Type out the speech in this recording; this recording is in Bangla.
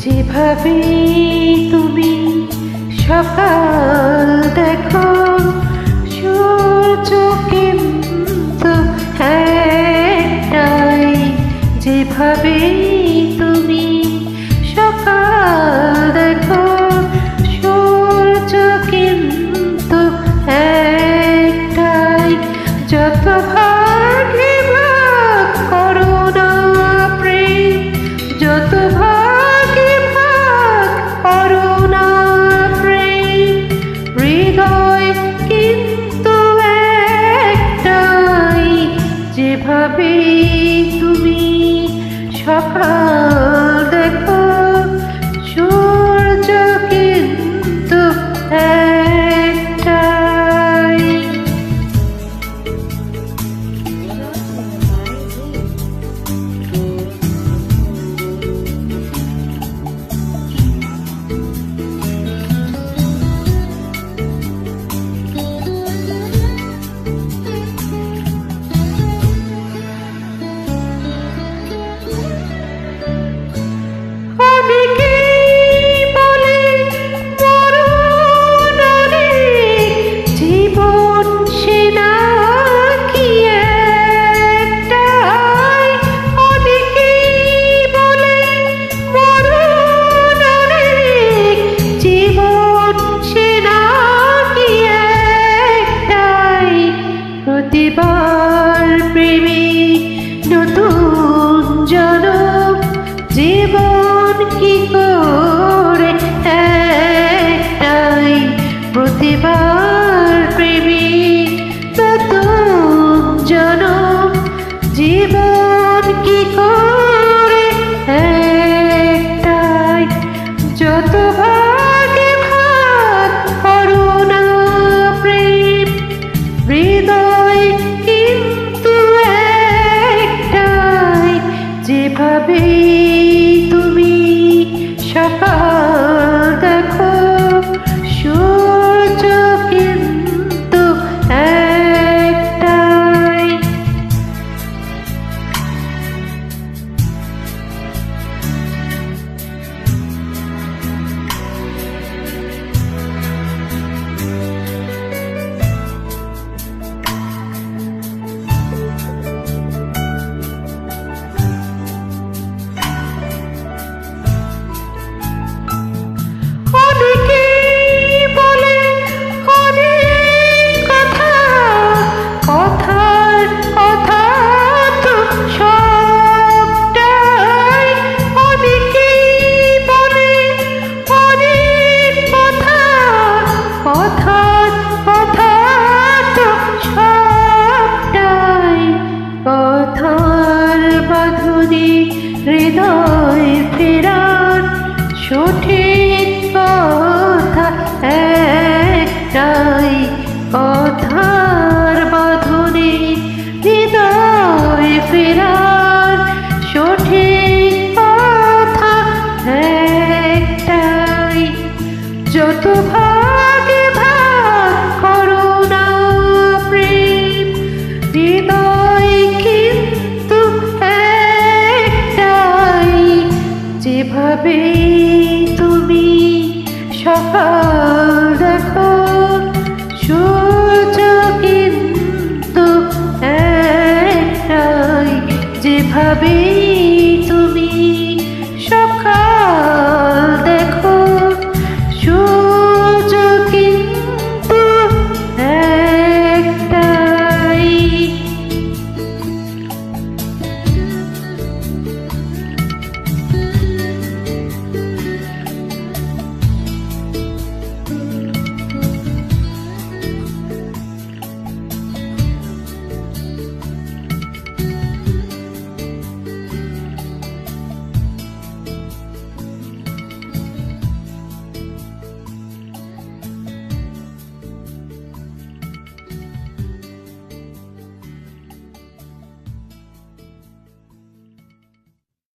যেভাবে তুমি সকাল দেখো, সূর্য কিন্তু একটাই। যেভাবে তুমি সকাল দেখো, সূর্য কিন্তু একটাই। যত ভাগে ভাগ করো না প্রেম, যত ভাগে ভাগ করো না প্রেম, হৃদয় কিন্তু একটাই। যেভাবে তুমি সকাল দেখো, সূর্য কিন্তু একটাই। প্রতিবার প্রেমী নতুন জনম, জীবন কি করে একটাই। প্রতিবার প্রেমী নতুন জনম, জীবন কি করে একটাই। যত ভাগে ভাগ করো না প্রেম, হৃদয় কিন্তু একটাই। যেভাবে তুমি সকাল দেখো, সূর্য কিন্তু একটাই। হৃদয় ফেরার সঠিক কথা একটাই। কথার বাঁধনে হৃদয় ফেরার সঠিক কথা একটাই। যত ভাগে ভাগ করো না প্রেম, হৃদয় কিন্তু একটাই। যেভাবে তুমি সকাল দেখো, সূর্য কিন্তু একটাই। যেভাবে